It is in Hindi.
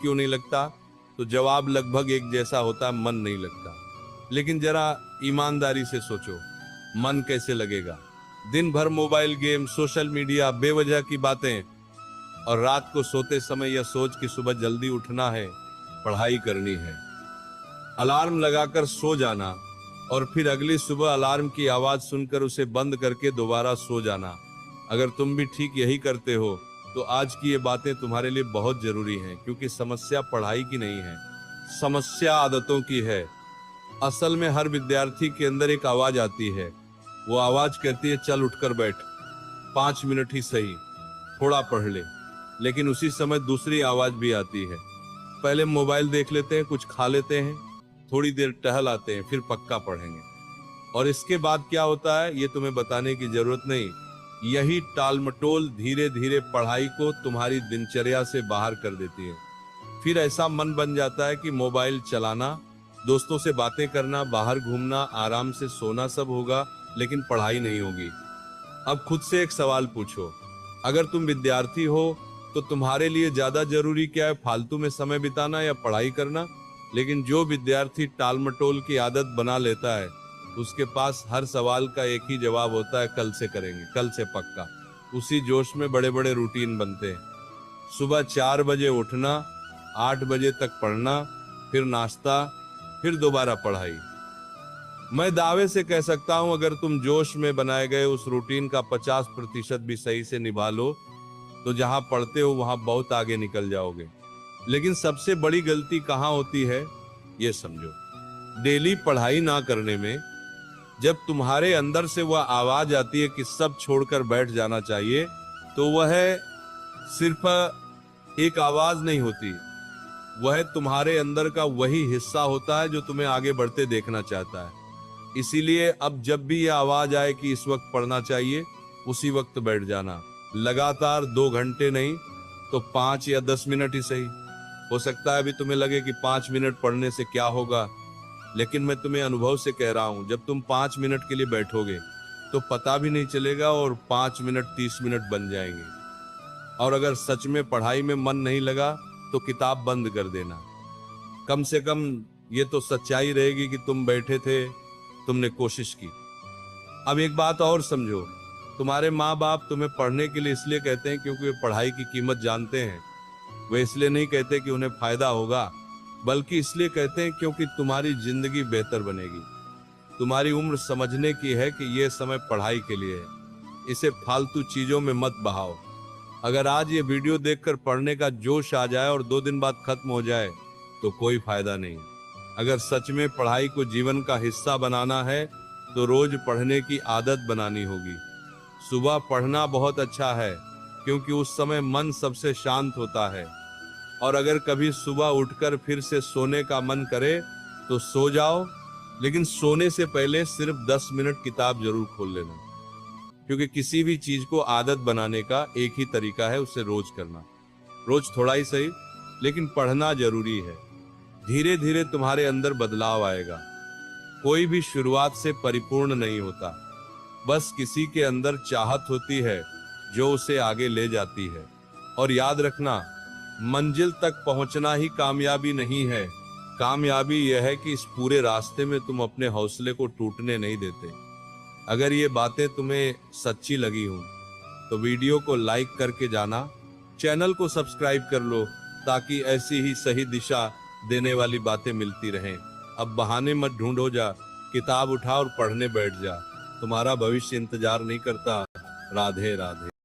क्यों नहीं लगता? तो जवाब लगभग एक जैसा होता है, मन नहीं लगता। लेकिन जरा ईमानदारी से सोचो, मन कैसे लगेगा? दिन भर मोबाइल गेम, सोशल मीडिया, बेवजह की बातें, और रात को सोते समय यह सोच कि सुबह जल्दी उठना है, पढ़ाई करनी है। अलार्म लगाकर सो जाना और फिर अगली सुबह अलार्म की आवाज सुनकर उसे बंद करके दोबारा सो जाना। अगर तुम भी ठीक यही करते हो तो आज की ये बातें तुम्हारे लिए बहुत जरूरी हैं, क्योंकि समस्या पढ़ाई की नहीं है, समस्या आदतों की है। असल में हर विद्यार्थी के अंदर एक आवाज आती है। वो आवाज कहती है, चल उठकर बैठ, 5 मिनट ही सही, थोड़ा पढ़ ले। लेकिन उसी समय दूसरी आवाज भी आती है, पहले मोबाइल देख लेते हैं, कुछ खा लेते हैं, थोड़ी देर टहल आते हैं, फिर पक्का पढ़ेंगे। और इसके बाद क्या होता है ये तुम्हें बताने की जरूरत नहीं। यही टालमटोल धीरे धीरे पढ़ाई को तुम्हारी दिनचर्या से बाहर कर देती है। फिर ऐसा मन बन जाता है कि मोबाइल चलाना, दोस्तों से बातें करना, बाहर घूमना, आराम से सोना सब होगा, लेकिन पढ़ाई नहीं होगी। अब खुद से एक सवाल पूछो, अगर तुम विद्यार्थी हो तो तुम्हारे लिए ज्यादा जरूरी क्या है, फालतू में समय बिताना या पढ़ाई करना? लेकिन जो विद्यार्थी टालमटोल की आदत बना लेता है, उसके पास हर सवाल का एक ही जवाब होता है, कल से करेंगे, कल से पक्का। उसी जोश में बड़े बड़े रूटीन बनते हैं। सुबह 4 बजे उठना, 8 बजे तक पढ़ना, फिर नाश्ता, फिर दोबारा पढ़ाई। मैं दावे से कह सकता हूं, अगर तुम जोश में बनाए गए उस रूटीन का 50% भी सही से निभा लो तो जहां पढ़ते हो वहां बहुत आगे निकल जाओगे। लेकिन सबसे बड़ी गलती कहां होती है ये समझो, डेली पढ़ाई ना करने में। जब तुम्हारे अंदर से वह आवाज आती है कि सब छोड़कर बैठ जाना चाहिए, तो वह सिर्फ एक आवाज नहीं होती, वह तुम्हारे अंदर का वही हिस्सा होता है जो तुम्हें आगे बढ़ते देखना चाहता है। इसीलिए अब जब भी यह आवाज आए कि इस वक्त पढ़ना चाहिए, उसी वक्त बैठ जाना। लगातार 2 घंटे नहीं तो 5 या 10 मिनट ही सही। हो सकता है अभी तुम्हें लगे कि 5 मिनट पढ़ने से क्या होगा, लेकिन मैं तुम्हें अनुभव से कह रहा हूं, जब तुम 5 मिनट के लिए बैठोगे तो पता भी नहीं चलेगा और 5 मिनट 30 मिनट बन जाएंगे। और अगर सच में पढ़ाई में मन नहीं लगा तो किताब बंद कर देना। कम से कम ये तो सच्चाई रहेगी कि तुम बैठे थे, तुमने कोशिश की। अब एक बात और समझो, तुम्हारे माँ बाप तुम्हें पढ़ने के लिए इसलिए कहते हैं क्योंकि वे पढ़ाई की कीमत जानते हैं। वे इसलिए नहीं कहते कि उन्हें फायदा होगा, बल्कि इसलिए कहते हैं क्योंकि तुम्हारी जिंदगी बेहतर बनेगी। तुम्हारी उम्र समझने की है कि यह समय पढ़ाई के लिए है, इसे फालतू चीजों में मत बहाओ। अगर आज ये वीडियो देखकर पढ़ने का जोश आ जाए और 2 दिन बाद खत्म हो जाए तो कोई फायदा नहीं। अगर सच में पढ़ाई को जीवन का हिस्सा बनाना है तो रोज पढ़ने की आदत बनानी होगी। सुबह पढ़ना बहुत अच्छा है क्योंकि उस समय मन सबसे शांत होता है। और अगर कभी सुबह उठकर फिर से सोने का मन करे तो सो जाओ, लेकिन सोने से पहले सिर्फ 10 मिनट किताब जरूर खोल लेना, क्योंकि किसी भी चीज को आदत बनाने का एक ही तरीका है, उसे रोज करना। रोज थोड़ा ही सही, लेकिन पढ़ना जरूरी है। धीरे धीरे तुम्हारे अंदर बदलाव आएगा। कोई भी शुरुआत से परिपूर्ण नहीं होता, बस किसी के अंदर चाहत होती है जो उसे आगे ले जाती है। और याद रखना, मंजिल तक पहुंचना ही कामयाबी नहीं है, कामयाबी यह है कि इस पूरे रास्ते में तुम अपने हौसले को टूटने नहीं देते। अगर ये बातें तुम्हें सच्ची लगी हो तो वीडियो को लाइक करके जाना, चैनल को सब्सक्राइब कर लो ताकि ऐसी ही सही दिशा देने वाली बातें मिलती रहें। अब बहाने मत ढूंढो, जा किताब उठा और पढ़ने बैठ जा, तुम्हारा भविष्य इंतजार नहीं करता। राधे राधे।